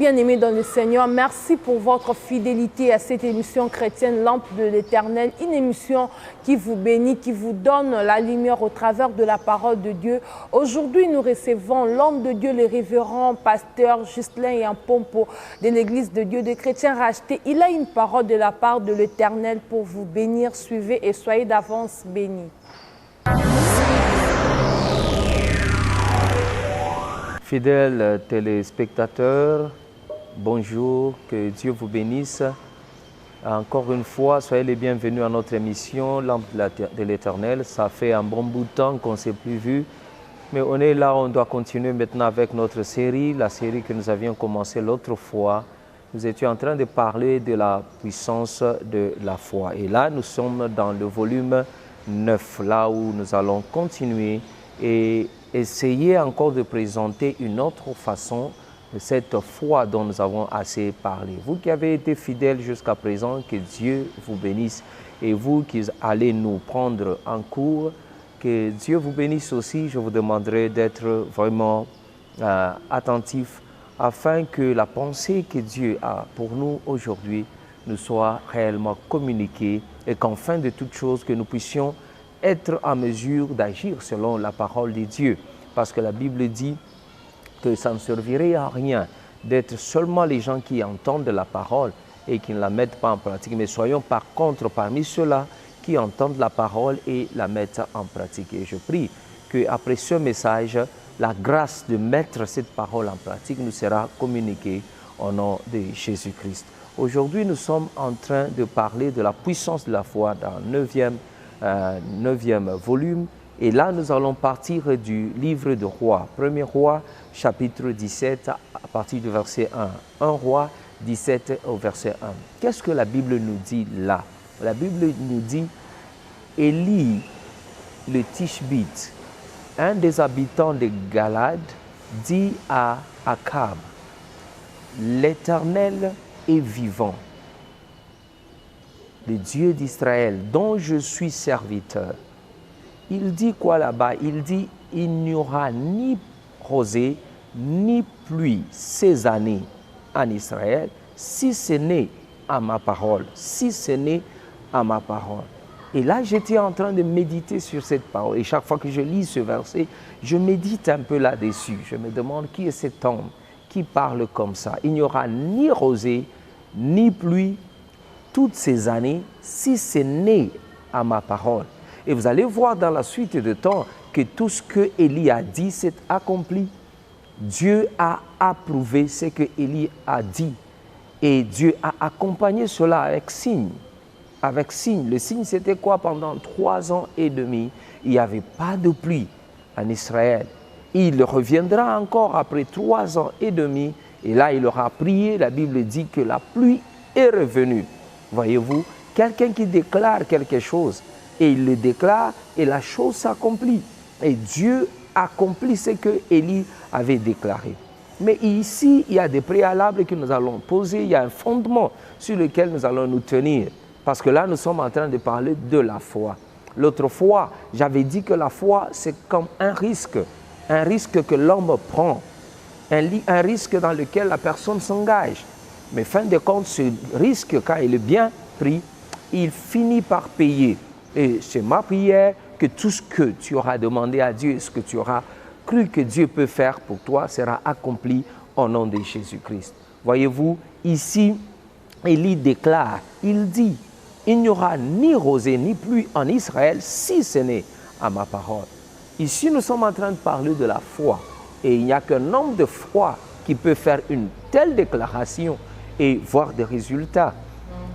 bien-aimés dans le Seigneur, merci pour votre fidélité à cette émission chrétienne Lampe de l'Éternel, une émission qui vous bénit, qui vous donne la lumière au travers de la parole de Dieu. Aujourd'hui, nous recevons l'homme de Dieu, le révérend pasteur Ghislain Yampompo de l'Église de Dieu des chrétiens rachetés. Il a une parole de la part de l'Éternel pour vous bénir. Suivez et soyez d'avance bénis. Fidèles téléspectateurs, bonjour, que Dieu vous bénisse. Encore une fois, soyez les bienvenus à notre émission Lampe de l'Éternel. Ça fait un bon bout de temps qu'on ne s'est plus vu, mais on est là, on doit continuer maintenant avec notre série, la série que nous avions commencé l'autre fois. Nous étions en train de parler de la puissance de la foi. Et là, nous sommes dans le volume 9, là où nous allons continuer et essayer encore de présenter une autre façon de cette foi dont nous avons assez parlé. Vous qui avez été fidèles jusqu'à présent, que Dieu vous bénisse. Et vous qui allez nous prendre en cours, que Dieu vous bénisse aussi. Je vous demanderai d'être vraiment attentifs afin que la pensée que Dieu a pour nous aujourd'hui nous soit réellement communiquée et qu'en fin de toute chose, que nous puissions être en mesure d'agir selon la parole de Dieu. Parce que la Bible dit que ça ne servirait à rien d'être seulement les gens qui entendent la parole et qui ne la mettent pas en pratique. Mais soyons par contre parmi ceux-là qui entendent la parole et la mettent en pratique. Et je prie qu'après ce message, la grâce de mettre cette parole en pratique nous sera communiquée au nom de Jésus-Christ. Aujourd'hui, nous sommes en train de parler de la puissance de la foi dans le 9e volume. Et là, nous allons partir du livre de Rois, 1er Roi, chapitre 17, à partir du verset 1. 1 Roi 17 au verset 1. Qu'est-ce que la Bible nous dit là? La Bible nous dit, Élie, le Tishbite, un des habitants de Galade, dit à Akab, l'Éternel est vivant, le Dieu d'Israël, dont je suis serviteur. Il dit quoi là-bas? Il dit, il n'y aura ni rosée, ni pluie ces années en Israël, si ce n'est à ma parole, si ce n'est à ma parole. Et là, j'étais en train de méditer sur cette parole. Et chaque fois que je lis ce verset, je médite un peu là-dessus. Je me demande qui est cet homme qui parle comme ça. Il n'y aura ni rosée, ni pluie toutes ces années, si ce n'est à ma parole. Et vous allez voir dans la suite de temps que tout ce que Élie a dit s'est accompli. Dieu a approuvé ce que Élie a dit. Et Dieu a accompagné cela avec signe. Avec signe. Le signe, c'était quoi? Pendant 3 ans et demi, il n'y avait pas de pluie en Israël. Il reviendra encore après 3 ans et demi. Et là, il aura prié. La Bible dit que la pluie est revenue. Voyez-vous, quelqu'un qui déclare quelque chose, et il le déclare, et la chose s'accomplit. Et Dieu accomplit ce que Élie avait déclaré. Mais ici, il y a des préalables que nous allons poser, il y a un fondement sur lequel nous allons nous tenir. Parce que là, nous sommes en train de parler de la foi. L'autre fois, j'avais dit que la foi, c'est comme un risque que l'homme prend, un risque dans lequel la personne s'engage. Mais fin de compte, ce risque, quand il est bien pris, il finit par payer. Et c'est ma prière que tout ce que tu auras demandé à Dieu, ce que tu auras cru que Dieu peut faire pour toi, sera accompli au nom de Jésus-Christ. Voyez-vous, ici, Élie déclare, il dit, il n'y aura ni rosée ni pluie en Israël si ce n'est à ma parole. Ici, nous sommes en train de parler de la foi. Et il n'y a qu'un homme de foi qui peut faire une telle déclaration et voir des résultats.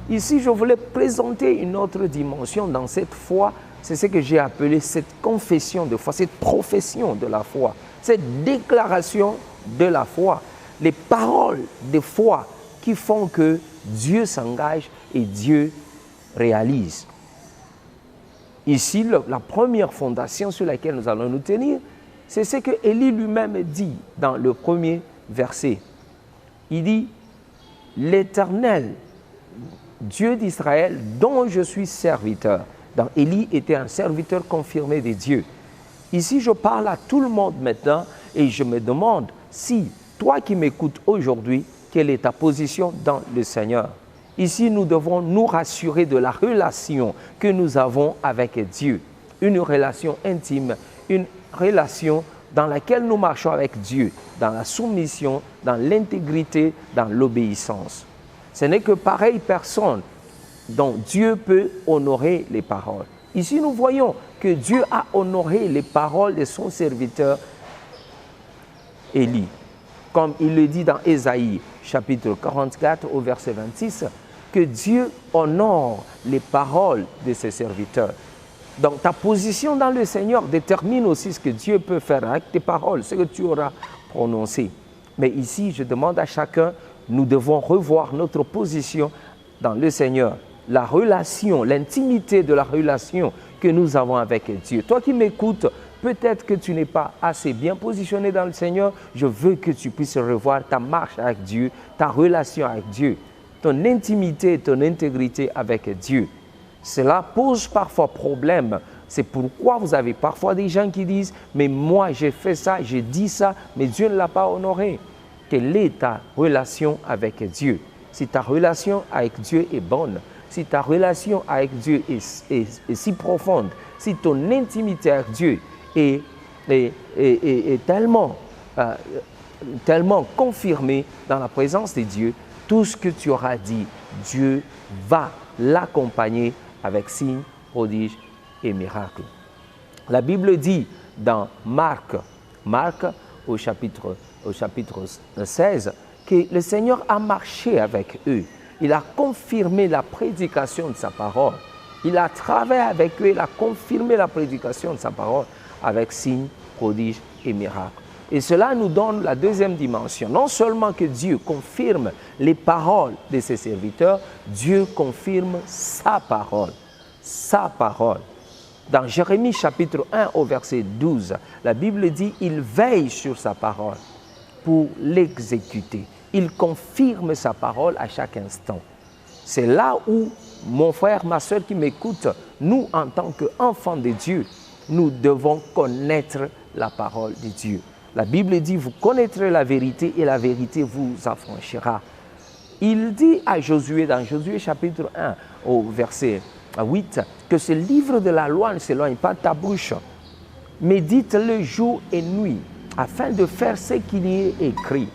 Ici, je voulais présenter une autre dimension dans cette foi. C'est ce que j'ai appelé cette confession de foi, cette profession de la foi, cette déclaration de la foi. Les paroles de foi qui font que Dieu s'engage et Dieu réalise. Ici, la première fondation sur laquelle nous allons nous tenir, c'est ce que Élie lui-même dit dans le premier verset. Il dit, l'Éternel, Dieu d'Israël, dont je suis serviteur. Donc Élie était un serviteur confirmé de Dieu. Ici, je parle à tout le monde maintenant et je me demande si toi qui m'écoutes aujourd'hui, quelle est ta position dans le Seigneur. Ici, nous devons nous rassurer de la relation que nous avons avec Dieu. Une relation intime, une relation dans laquelle nous marchons avec Dieu, dans la soumission, dans l'intégrité, dans l'obéissance. Ce n'est que pareille personne dont Dieu peut honorer les paroles. Ici, nous voyons que Dieu a honoré les paroles de son serviteur Élie. Comme il le dit dans Ésaïe, chapitre 44, au verset 26, que Dieu honore les paroles de ses serviteurs. Donc, ta position dans le Seigneur détermine aussi ce que Dieu peut faire avec tes paroles, ce que tu auras prononcé. Mais ici, je demande à chacun, nous devons revoir notre position dans le Seigneur. La relation, l'intimité de la relation que nous avons avec Dieu. Toi qui m'écoutes, peut-être que tu n'es pas assez bien positionné dans le Seigneur. Je veux que tu puisses revoir ta marche avec Dieu, ta relation avec Dieu, ton intimité, ton intégrité avec Dieu. Cela pose parfois problème. C'est pourquoi vous avez parfois des gens qui disent « Mais moi, j'ai fait ça, j'ai dit ça, mais Dieu ne l'a pas honoré. » Quelle est ta relation avec Dieu? Si ta relation avec Dieu est bonne, si ta relation avec Dieu est si profonde, si ton intimité avec Dieu est tellement confirmée dans la présence de Dieu, tout ce que tu auras dit, Dieu va l'accompagner avec signes, prodiges et miracles. La Bible dit dans Marc au chapitre 16, que le Seigneur a marché avec eux. Il a confirmé la prédication de sa parole. Il a travaillé avec eux, il a confirmé la prédication de sa parole avec signes, prodiges et miracles. Et cela nous donne la deuxième dimension. Non seulement que Dieu confirme les paroles de ses serviteurs, Dieu confirme sa parole. Sa parole. Dans Jérémie chapitre 1 au verset 12, la Bible dit « Il veille sur sa parole pour l'exécuter. Il confirme sa parole à chaque instant. » C'est là où, mon frère, ma soeur qui m'écoute, nous, en tant qu'enfants de Dieu, nous devons connaître la parole de Dieu. La Bible dit, vous connaîtrez la vérité et la vérité vous affranchira. Il dit à Josué, dans Josué chapitre 1, au verset 8, que ce livre de la loi ne s'éloigne pas de ta bouche. Médite-le jour et nuit, afin de faire ce qu'il y est écrit.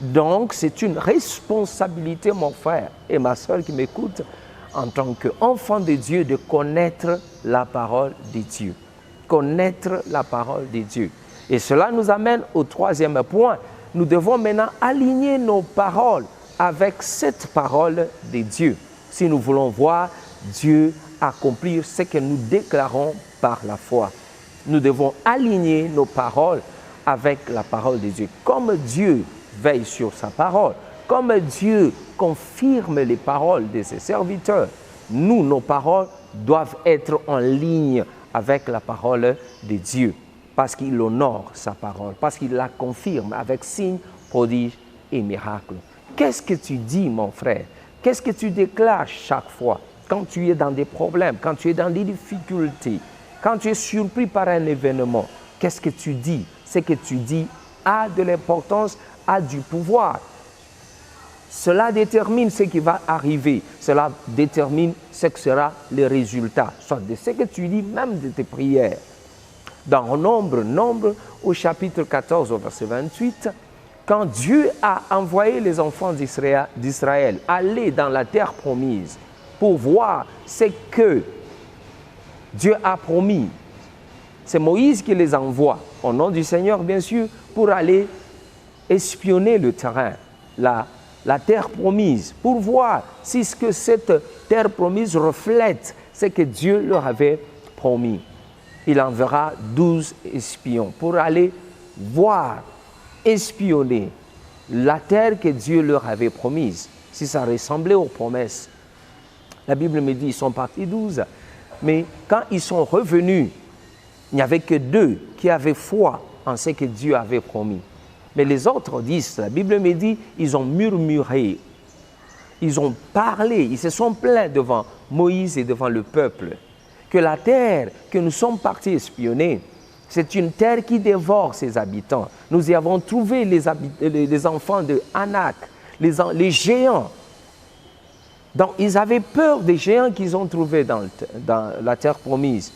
Donc, c'est une responsabilité, mon frère et ma soeur qui m'écoutent, en tant qu'enfant de Dieu, de connaître la parole de Dieu. Connaître la parole de Dieu. Et cela nous amène au troisième point. Nous devons maintenant aligner nos paroles avec cette parole de Dieu. Si nous voulons voir Dieu accomplir ce que nous déclarons par la foi. Nous devons aligner nos paroles avec la parole de Dieu. Comme Dieu veille sur sa parole, comme Dieu confirme les paroles de ses serviteurs, nous, nos paroles doivent être en ligne avec la parole de Dieu, parce qu'il honore sa parole, parce qu'il la confirme avec signes, prodiges et miracles. Qu'est-ce que tu dis, mon frère? Qu'est-ce que tu déclares chaque fois quand tu es dans des problèmes, quand tu es dans des difficultés, quand tu es surpris par un événement? Qu'est-ce que tu dis? Ce que tu dis a de l'importance, a du pouvoir. Cela détermine ce qui va arriver. Cela détermine ce que sera le résultat, soit de ce que tu dis, même de tes prières. Dans Nombre au chapitre 14, au verset 28, quand Dieu a envoyé les enfants d'Israël aller dans la terre promise pour voir ce que Dieu a promis, c'est Moïse qui les envoie, au nom du Seigneur bien sûr, pour aller espionner le terrain, la terre promise, pour voir si ce que cette terre promise reflète ce que Dieu leur avait promis. Il enverra 12 espions pour aller voir, espionner la terre que Dieu leur avait promise, si ça ressemblait aux promesses. La Bible me dit qu'ils sont partis 12, mais quand ils sont revenus, il n'y avait que 2 qui avaient foi en ce que Dieu avait promis. Mais les autres 10, la Bible me dit, ils ont murmuré, ils ont parlé, ils se sont plaints devant Moïse et devant le peuple, que la terre que nous sommes partis espionner, c'est une terre qui dévore ses habitants. Nous y avons trouvé les enfants de Anak, les géants. Donc, ils avaient peur des géants qu'ils ont trouvés dans la terre promise.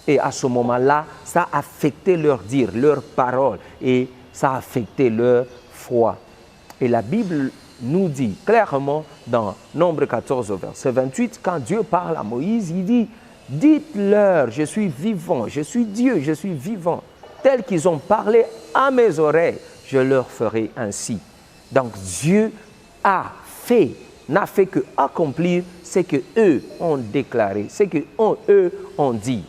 Et à ce moment-là, ça a affecté leur dire, leur parole, et ça a affecté leur foi. Et la Bible nous dit clairement dans Nombre 14, verset 28, quand Dieu parle à Moïse, il dit « Dites-leur, je suis vivant, je suis Dieu, je suis vivant. Tels qu'ils ont parlé à mes oreilles, je leur ferai ainsi. » Donc Dieu n'a fait que accomplir ce qu'eux ont déclaré, ce qu'eux ont dit.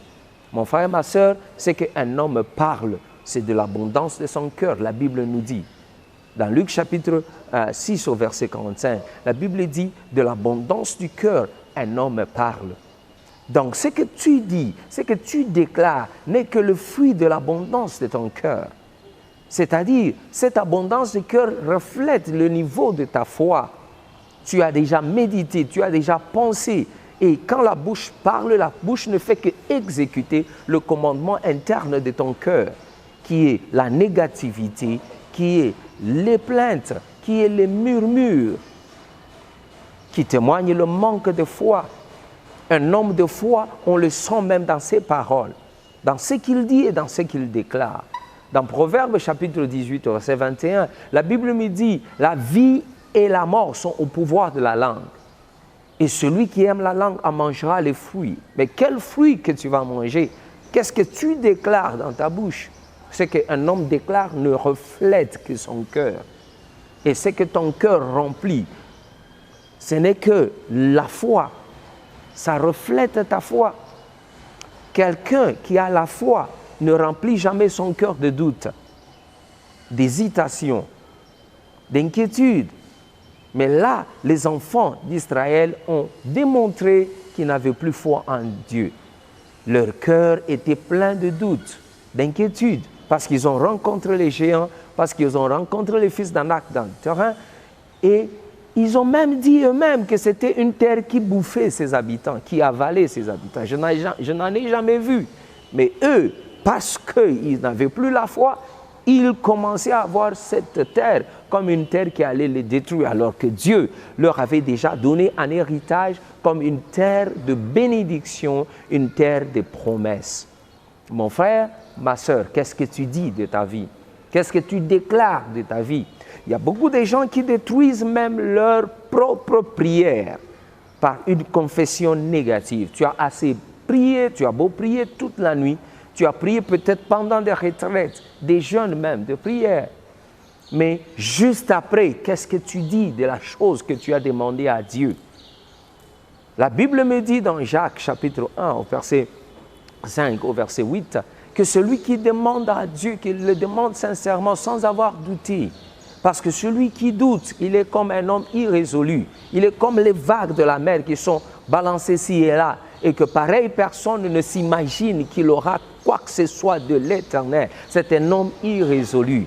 Mon frère et ma soeur, ce qu'un homme parle, c'est de l'abondance de son cœur, la Bible nous dit. Dans Luc chapitre 6 au verset 45, la Bible dit de l'abondance du cœur, un homme parle. Donc ce que tu dis, ce que tu déclares n'est que le fruit de l'abondance de ton cœur. C'est-à-dire, cette abondance de cœur reflète le niveau de ta foi. Tu as déjà médité, tu as déjà pensé. Et quand la bouche parle, la bouche ne fait qu'exécuter le commandement interne de ton cœur, qui est la négativité, qui est les plaintes, qui est les murmures, qui témoignent le manque de foi. Un homme de foi, on le sent même dans ses paroles, dans ce qu'il dit et dans ce qu'il déclare. Dans Proverbe chapitre 18, verset 21, la Bible me dit « La vie et la mort sont au pouvoir de la langue. Et celui qui aime la langue en mangera les fruits. » Mais quel fruit que tu vas manger? Qu'est-ce que tu déclares dans ta bouche? Ce qu'un homme déclare ne reflète que son cœur. Et ce que ton cœur remplit, ce n'est que la foi. Ça reflète ta foi. Quelqu'un qui a la foi ne remplit jamais son cœur de doute, d'hésitation, d'inquiétude. Mais là, les enfants d'Israël ont démontré qu'ils n'avaient plus foi en Dieu. Leur cœur était plein de doutes, d'inquiétude, parce qu'ils ont rencontré les géants, parce qu'ils ont rencontré les fils d'Anak dans le terrain. Et ils ont même dit eux-mêmes que c'était une terre qui bouffait ses habitants, qui avalait ses habitants. Je n'en ai jamais vu. Mais eux, parce qu'ils n'avaient plus la foi, ils commençaient à voir cette terre comme une terre qui allait les détruire, alors que Dieu leur avait déjà donné un héritage comme une terre de bénédiction, une terre de promesses. Mon frère, ma soeur, qu'est-ce que tu dis de ta vie? Qu'est-ce que tu déclares de ta vie? Il y a beaucoup de gens qui détruisent même leur propre prière par une confession négative. Tu as assez prié, tu as beau prier toute la nuit, tu as prié peut-être pendant des retraites, des jeûnes même de prière. Mais juste après, qu'est-ce que tu dis de la chose que tu as demandé à Dieu? La Bible me dit dans Jacques chapitre 1 au verset 5 au verset 8 que celui qui demande à Dieu, qu'il le demande sincèrement sans avoir douté, parce que celui qui doute, il est comme un homme irrésolu. Il est comme les vagues de la mer qui sont balancées ci et là. Et que pareille personne ne s'imagine qu'il aura quoi que ce soit de l'Éternel. C'est un homme irrésolu.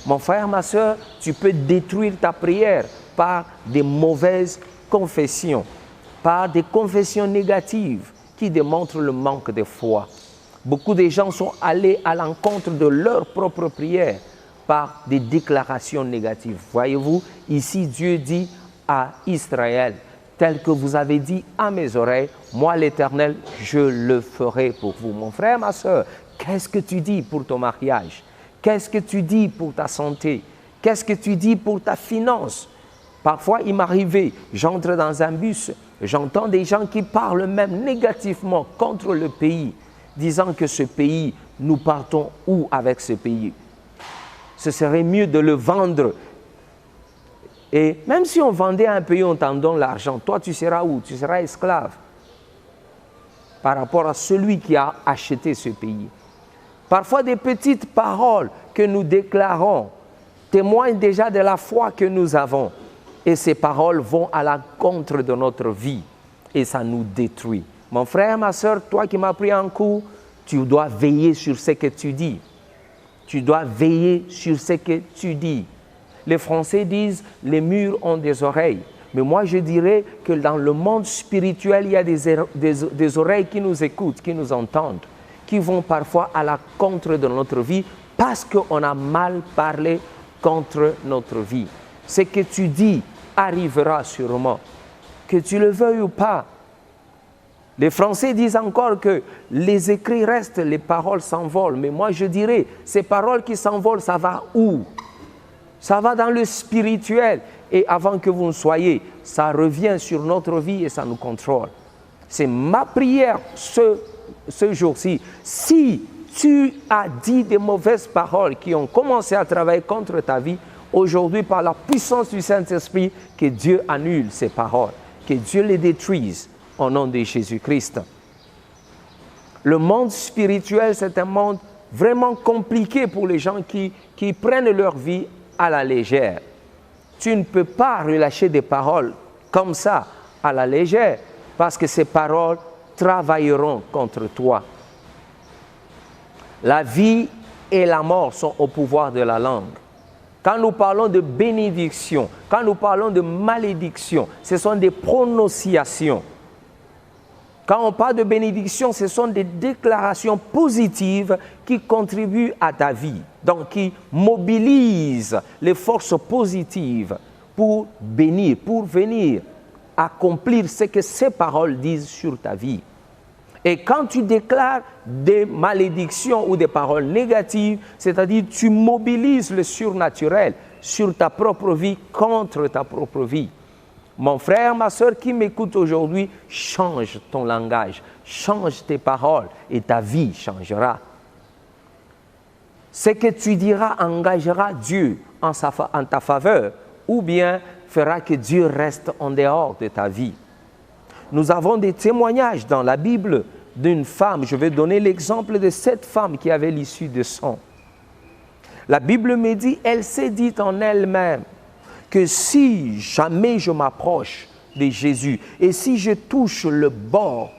Mon frère, ma soeur, tu peux détruire ta prière par des mauvaises confessions, par des confessions négatives qui démontrent le manque de foi. Beaucoup de gens sont allés à l'encontre de leur propre prière par des déclarations négatives. Voyez-vous, ici Dieu dit à Israël, tel que vous avez dit à mes oreilles, moi l'Éternel, je le ferai pour vous. Mon frère, ma soeur, qu'est-ce que tu dis pour ton mariage? Qu'est-ce que tu dis pour ta santé? Qu'est-ce que tu dis pour ta finance? Parfois, il m'arrivait, j'entre dans un bus, j'entends des gens qui parlent même négativement contre le pays, disant que ce pays, nous partons où avec ce pays? Ce serait mieux de le vendre. Et même si on vendait un pays, on t'en donne l'argent, toi tu seras où? Tu seras esclave par rapport à celui qui a acheté ce pays. Parfois des petites paroles que nous déclarons témoignent déjà de la foi que nous avons. Et ces paroles vont à l'encontre de notre vie et ça nous détruit. Mon frère, ma soeur, toi qui m'as pris en cours, tu dois veiller sur ce que tu dis. Tu dois veiller sur ce que tu dis. Les Français disent « les murs ont des oreilles ». Mais moi, je dirais que dans le monde spirituel, il y a des oreilles qui nous écoutent, qui nous entendent, qui vont parfois à l'encontre de notre vie parce qu'on a mal parlé contre notre vie. ce que tu dis arrivera sûrement, que tu le veuilles ou pas. Les Français disent encore que les écrits restent, les paroles s'envolent. Mais moi je dirais, ces paroles qui s'envolent, ça va où? Ça va dans le spirituel. Et avant que vous ne soyez, ça revient sur notre vie et ça nous contrôle. C'est ma prière ce jour-ci. Si tu as dit des mauvaises paroles qui ont commencé à travailler contre ta vie, aujourd'hui, par la puissance du Saint-Esprit, que Dieu annule ces paroles, que Dieu les détruise au nom de Jésus-Christ. Le monde spirituel, c'est un monde vraiment compliqué pour les gens qui prennent leur vie à la légère. Tu ne peux pas relâcher des paroles comme ça à la légère parce que ces paroles travailleront contre toi. La vie et la mort sont au pouvoir de la langue. Quand nous parlons de bénédiction, quand nous parlons de malédiction, ce sont des prononciations. Quand on parle de bénédiction, ce sont des déclarations positives qui contribuent à ta vie, donc qui mobilisent les forces positives pour bénir, pour venir accomplir ce que ces paroles disent sur ta vie. Et quand tu déclares des malédictions ou des paroles négatives, c'est-à-dire tu mobilises le surnaturel sur ta propre vie contre ta propre vie. Mon frère, ma soeur qui m'écoute aujourd'hui, change ton langage, change tes paroles et ta vie changera. Ce que tu diras engagera Dieu en ta faveur ou bien fera que Dieu reste en dehors de ta vie. Nous avons des témoignages dans la Bible d'une femme. Je vais donner l'exemple de cette femme qui avait l'issue de sang. La Bible me dit, elle s'est dit en elle-même que si jamais je m'approche de Jésus et si je touche le bord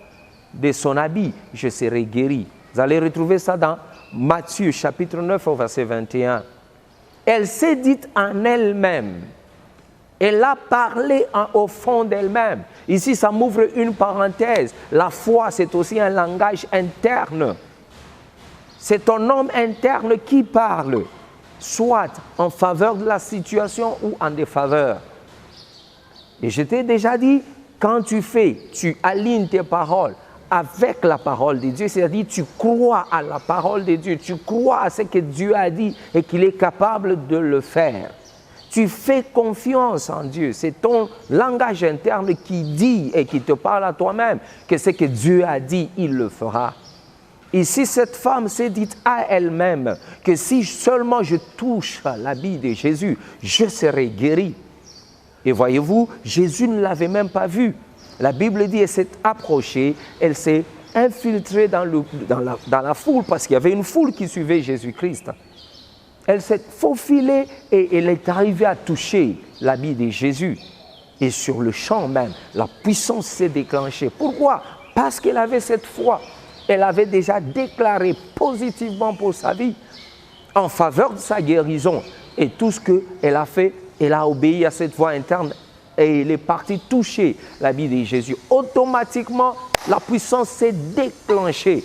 de son habit, je serai guéri. Vous allez retrouver ça dans Matthieu chapitre 9 au verset 21. Elle s'est dit en elle-même. Elle a parlé au fond d'elle-même. Ici, ça m'ouvre une parenthèse. La foi, c'est aussi un langage interne. C'est ton homme interne qui parle, soit en faveur de la situation ou en défaveur. Et je t'ai déjà dit, quand tu alignes tes paroles avec la parole de Dieu, c'est-à-dire tu crois à la parole de Dieu, tu crois à ce que Dieu a dit et qu'il est capable de le faire. Tu fais confiance en Dieu. C'est ton langage interne qui dit et qui te parle à toi-même que ce que Dieu a dit, il le fera. Ici, cette femme s'est dit à elle-même que si seulement je touche l'habit de Jésus, je serai guéri. Et voyez-vous, Jésus ne l'avait même pas vu. La Bible dit qu'elle s'est approchée, elle s'est infiltrée dans la foule parce qu'il y avait une foule qui suivait Jésus-Christ. Elle s'est faufilée et elle est arrivée à toucher l'habit de Jésus. Et sur le champ même, la puissance s'est déclenchée. Pourquoi? Parce qu'elle avait cette foi. Elle avait déjà déclaré positivement pour sa vie en faveur de sa guérison. Et tout ce qu'elle a fait, elle a obéi à cette voix interne et elle est partie toucher l'habit de Jésus. Automatiquement, la puissance s'est déclenchée.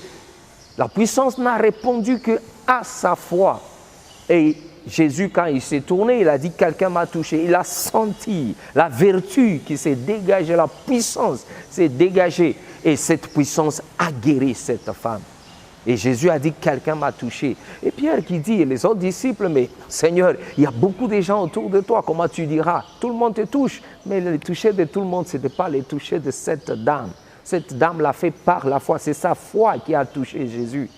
La puissance n'a répondu qu'à sa foi. Et Jésus, quand il s'est tourné, il a dit « quelqu'un m'a touché ». Il a senti la vertu qui s'est dégagée, la puissance s'est dégagée. Et cette puissance a guéri cette femme. Et Jésus a dit « quelqu'un m'a touché ». Et Pierre qui dit, et les autres disciples, « mais Seigneur, il y a beaucoup de gens autour de toi, comment tu diras? Tout le monde te touche ». Mais le toucher de tout le monde, ce n'était pas le toucher de cette dame. Cette dame l'a fait par la foi, c'est sa foi qui a touché Jésus.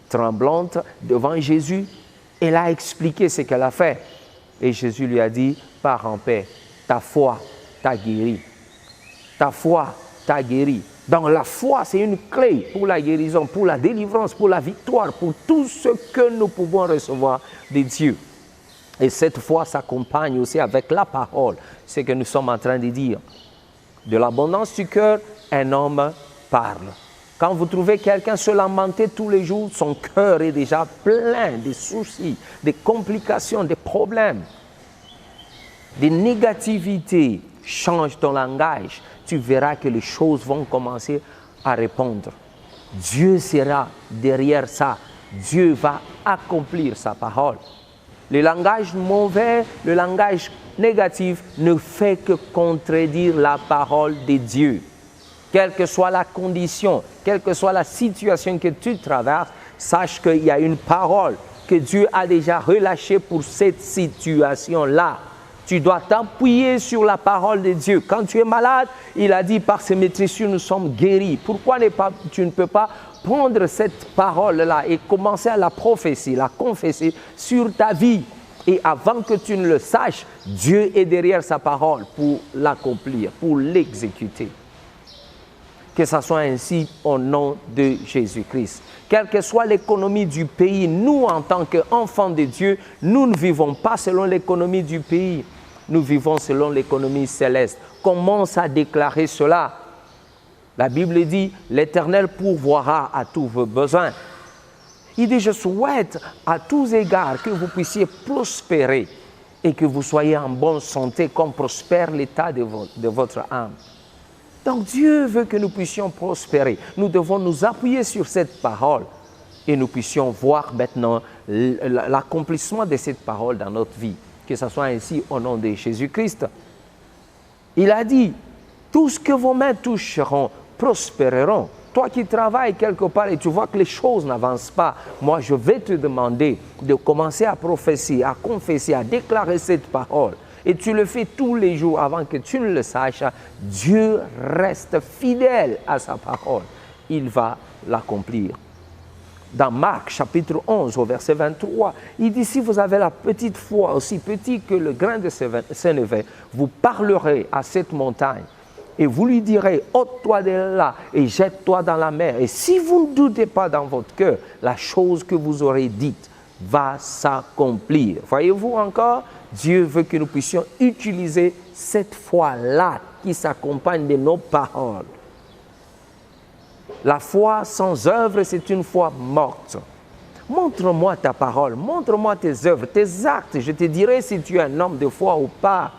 Tremblante devant Jésus, elle a expliqué ce qu'elle a fait. Et Jésus lui a dit, pars en paix, ta foi t'a guéri. Ta foi t'a guéri. Donc la foi, c'est une clé pour la guérison, pour la délivrance, pour la victoire, pour tout ce que nous pouvons recevoir de Dieu. Et cette foi s'accompagne aussi avec la parole, ce que nous sommes en train de dire. De l'abondance du cœur, un homme parle. Quand vous trouvez quelqu'un se lamenter tous les jours, son cœur est déjà plein de soucis, de complications, de problèmes, de négativité. Change ton langage, tu verras que les choses vont commencer à répondre. Dieu sera derrière ça. Dieu va accomplir sa parole. Le langage mauvais, le langage négatif ne fait que contredire la parole de Dieu. Quelle que soit la condition, quelle que soit la situation que tu traverses, sache qu'il y a une parole que Dieu a déjà relâchée pour cette situation-là. Tu dois t'appuyer sur la parole de Dieu. Quand tu es malade, il a dit par ses maîtresses, nous sommes guéris. Pourquoi tu ne peux pas prendre cette parole-là et commencer à la prophétie, la confesser sur ta vie? Et avant que tu ne le saches, Dieu est derrière sa parole pour l'accomplir, pour l'exécuter. Que ce soit ainsi au nom de Jésus-Christ. Quelle que soit l'économie du pays, nous, en tant qu'enfants de Dieu, nous ne vivons pas selon l'économie du pays. Nous vivons selon l'économie céleste. Commence à déclarer cela. La Bible dit, l'Éternel pourvoira à tous vos besoins. Il dit, je souhaite à tous égards que vous puissiez prospérer et que vous soyez en bonne santé comme prospère l'état de votre âme. Donc Dieu veut que nous puissions prospérer. Nous devons nous appuyer sur cette parole et nous puissions voir maintenant l'accomplissement de cette parole dans notre vie. Que ce soit ainsi au nom de Jésus-Christ. Il a dit, tout ce que vos mains toucheront prospéreront. Toi qui travailles quelque part et tu vois que les choses n'avancent pas, moi je vais te demander de commencer à prophétiser, à confesser, à déclarer cette parole. Et tu le fais tous les jours avant que tu ne le saches. Dieu reste fidèle à sa parole. Il va l'accomplir. Dans Marc chapitre 11 au verset 23, il dit, si vous avez la petite foi, aussi petite que le grain de sénévé, vous parlerez à cette montagne et vous lui direz, ôte-toi de là et jette-toi dans la mer. Et si vous ne doutez pas dans votre cœur, la chose que vous aurez dite va s'accomplir. Voyez-vous encore, Dieu veut que nous puissions utiliser cette foi-là qui s'accompagne de nos paroles. La foi sans œuvre, c'est une foi morte. Montre-moi ta parole, montre-moi tes œuvres, tes actes. Je te dirai si tu es un homme de foi ou pas.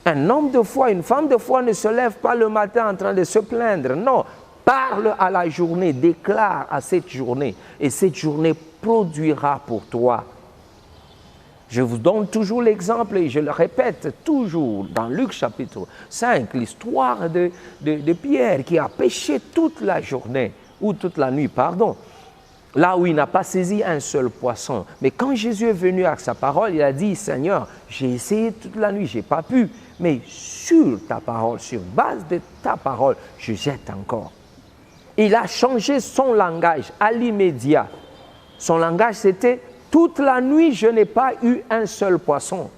Un homme de foi, une femme de foi ne se lève pas le matin en train de se plaindre. Non, parle à la journée, déclare à cette journée. Et cette journée produira pour toi. Je vous donne toujours l'exemple et je le répète toujours dans Luc chapitre 5, l'histoire de Pierre qui a pêché toute la journée, ou toute la nuit, pardon, là où il n'a pas saisi un seul poisson. Mais quand Jésus est venu avec sa parole, il a dit, Seigneur, j'ai essayé toute la nuit, je n'ai pas pu, mais sur ta parole, sur base de ta parole, je jette encore. Il a changé son langage à l'immédiat. Son langage, c'était, toute la nuit, je n'ai pas eu un seul poisson.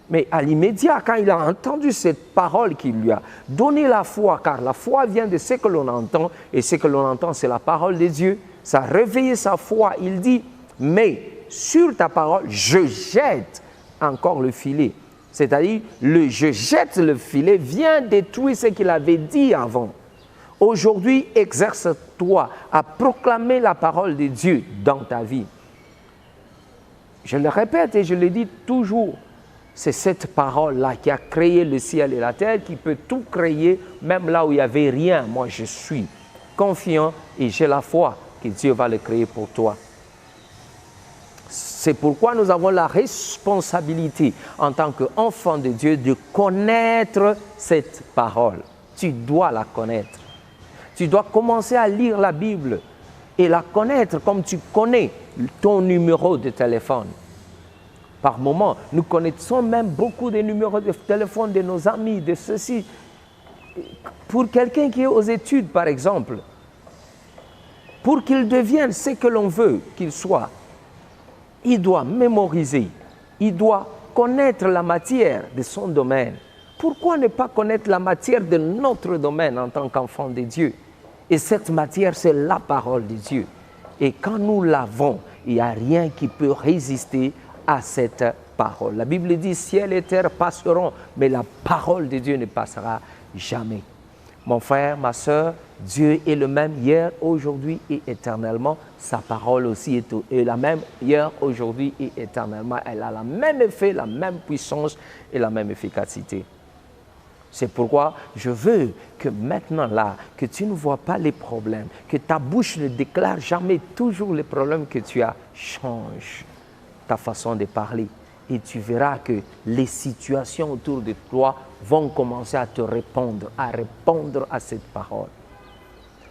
Mais à l'immédiat, quand il a entendu cette parole qui lui a donné la foi, car la foi vient de ce que l'on entend, et ce que l'on entend, c'est la parole de Dieu, ça a réveillé sa foi. Il dit, mais sur ta parole, je jette encore le filet. C'est-à-dire, je jette le filet vient détruire ce qu'il avait dit avant. Aujourd'hui, exerce-toi à proclamer la parole de Dieu dans ta vie. Je le répète et je le dis toujours, c'est cette parole-là qui a créé le ciel et la terre, qui peut tout créer, même là où il n'y avait rien. Moi, je suis confiant et j'ai la foi que Dieu va le créer pour toi. C'est pourquoi nous avons la responsabilité, en tant qu'enfants de Dieu, de connaître cette parole. Tu dois la connaître. Tu dois commencer à lire la Bible et la connaître comme tu connais ton numéro de téléphone. Par moment, nous connaissons même beaucoup de numéros de téléphone de nos amis, de ceux-ci. Pour quelqu'un qui est aux études, par exemple, pour qu'il devienne ce que l'on veut qu'il soit, il doit mémoriser, il doit connaître la matière de son domaine. Pourquoi ne pas connaître la matière de notre domaine en tant qu'enfant de Dieu? Et cette matière, c'est la parole de Dieu. Et quand nous l'avons, il n'y a rien qui peut résister à cette parole. La Bible dit, ciel et terre passeront, mais la parole de Dieu ne passera jamais. Mon frère, ma soeur, Dieu est le même hier, aujourd'hui et éternellement. Sa parole aussi est la même hier, aujourd'hui et éternellement. Elle a le même effet, la même puissance et la même efficacité. C'est pourquoi je veux que maintenant là, que tu ne vois pas les problèmes, que ta bouche ne déclare jamais toujours les problèmes que tu as. Change. ta façon de parler. Et tu verras que les situations autour de toi vont commencer à te répondre à cette parole.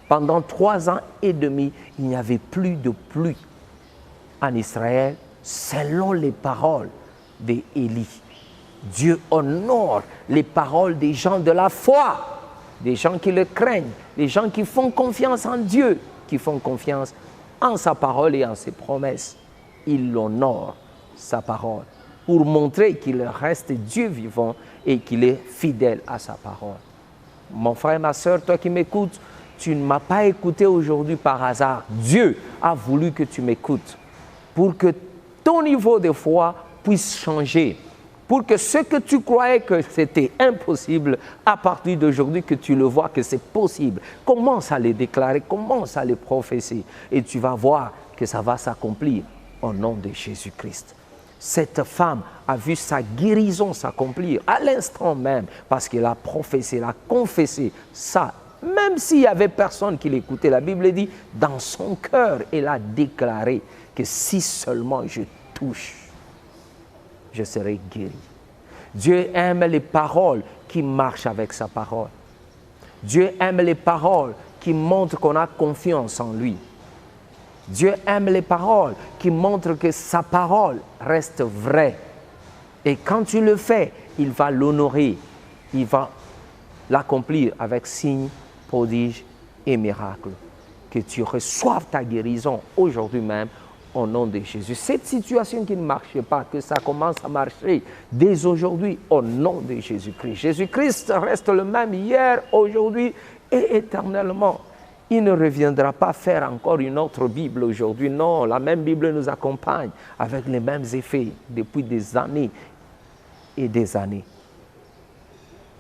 Pendant 3 ans et demi, il n'y avait plus de pluie en Israël selon les paroles d'Élie. Dieu honore les paroles des gens de la foi, des gens qui le craignent, des gens qui font confiance en Dieu, qui font confiance en sa parole et en ses promesses. Il honore sa parole pour montrer qu'il reste Dieu vivant et qu'il est fidèle à sa parole. Mon frère, ma soeur, toi qui m'écoutes, tu ne m'as pas écouté aujourd'hui par hasard. Dieu a voulu que tu m'écoutes pour que ton niveau de foi puisse changer, pour que ce que tu croyais que c'était impossible, à partir d'aujourd'hui que tu le vois que c'est possible. Commence à les déclarer, commence à les prophétiser et tu vas voir que ça va s'accomplir au nom de Jésus-Christ. Cette femme a vu sa guérison s'accomplir à l'instant même parce qu'elle a prophétisé, elle a confessé ça. Même s'il n'y avait personne qui l'écoutait, la Bible dit, dans son cœur, elle a déclaré que si seulement je touche, je serai guéri. Dieu aime les paroles qui marchent avec sa parole. Dieu aime les paroles qui montrent qu'on a confiance en lui. Dieu aime les paroles qui montrent que sa parole reste vraie. Et quand tu le fais, il va l'honorer. Il va l'accomplir avec signes, prodiges et miracles. Que tu reçoives ta guérison aujourd'hui même au nom de Jésus. Cette situation qui ne marchait pas, que ça commence à marcher dès aujourd'hui au nom de Jésus-Christ. Jésus-Christ reste le même hier, aujourd'hui et éternellement. Il ne reviendra pas faire encore une autre Bible aujourd'hui. Non, la même Bible nous accompagne avec les mêmes effets depuis des années et des années.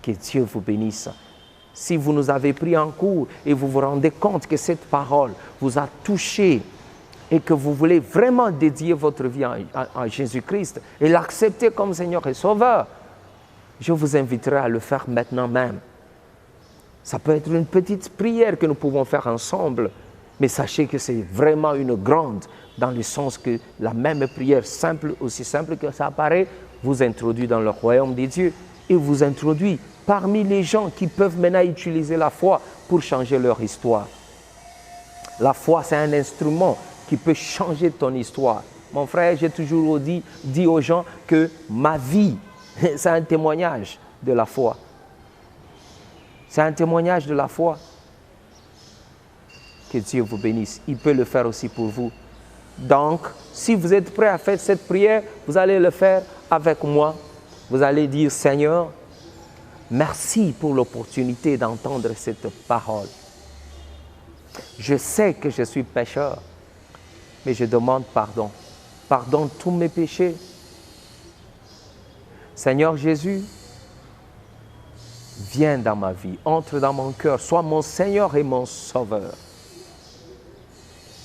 Que Dieu vous bénisse. Si vous nous avez pris en cours et vous vous rendez compte que cette parole vous a touché et que vous voulez vraiment dédier votre vie à Jésus-Christ et l'accepter comme Seigneur et Sauveur, je vous inviterai à le faire maintenant même. Ça peut être une petite prière que nous pouvons faire ensemble, mais sachez que c'est vraiment une grande, dans le sens que la même prière, simple, aussi simple que ça apparaît, vous introduit dans le royaume des dieux et vous introduit parmi les gens qui peuvent maintenant utiliser la foi pour changer leur histoire. La foi, c'est un instrument qui peut changer ton histoire. Mon frère, j'ai toujours dit aux gens que ma vie, c'est un témoignage de la foi. C'est un témoignage de la foi. Que Dieu vous bénisse. Il peut le faire aussi pour vous. Donc, si vous êtes prêts à faire cette prière, vous allez le faire avec moi. Vous allez dire, Seigneur, merci pour l'opportunité d'entendre cette parole. Je sais que je suis pécheur, mais je demande pardon. Pardonne tous mes péchés. Seigneur Jésus, viens dans ma vie, entre dans mon cœur, sois mon Seigneur et mon Sauveur.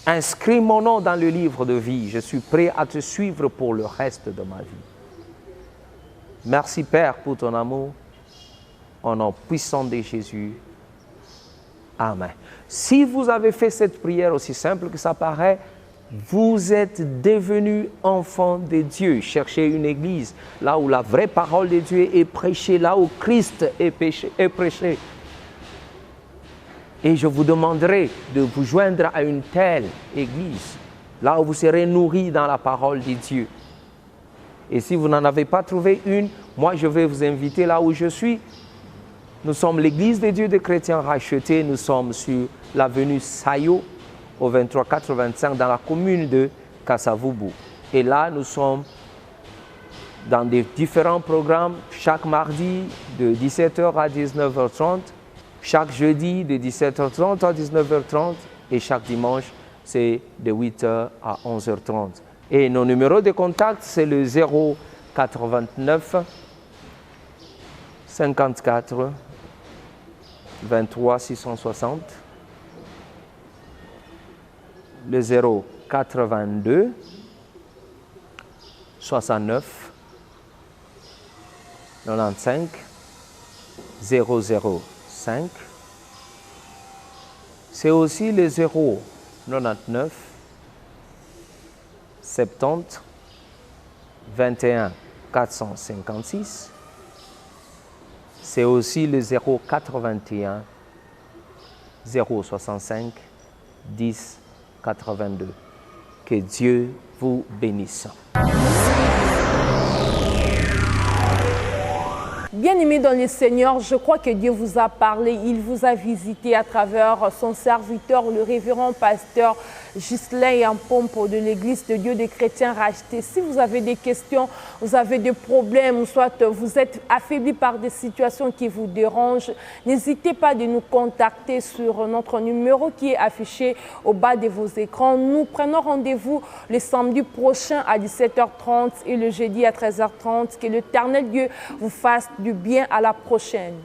Inscris mon nom dans le livre de vie. Je suis prêt à te suivre pour le reste de ma vie. Merci Père pour ton amour. Au nom puissant de Jésus. Amen. Si vous avez fait cette prière aussi simple que ça paraît, vous êtes devenu enfant de Dieu. Cherchez une église là où la vraie parole de Dieu est prêchée, là où Christ est prêché. Et je vous demanderai de vous joindre à une telle église, là où vous serez nourris dans la parole de Dieu. Et si vous n'en avez pas trouvé une, moi je vais vous inviter là où je suis. Nous sommes l'église des dieux des chrétiens rachetés. Nous sommes sur l'avenue Sayo, au 2385, dans la commune de Kasavubu. Et là, nous sommes dans des différents programmes, chaque mardi de 17h à 19h30, chaque jeudi de 17h30 à 19h30 et chaque dimanche, c'est de 8h à 11h30. Et nos numéros de contact, c'est le 089 54 23 660, le 082 69 95 005. C'est aussi le 099 70 21 456. C'est aussi le 081 065 10 82. Que Dieu vous bénisse. Bien-aimés dans le Seigneur, je crois que Dieu vous a parlé, il vous a visité à travers son serviteur, le révérend pasteur Ghislain Yampompo de l'Église de Dieu des chrétiens rachetés. Si vous avez des questions, vous avez des problèmes, ou soit vous êtes affaibli par des situations qui vous dérangent, n'hésitez pas de nous contacter sur notre numéro qui est affiché au bas de vos écrans. Nous prenons rendez-vous le samedi prochain à 17h30 et le jeudi à 13h30. Que l'Éternel Dieu vous fasse du bien. À la prochaine.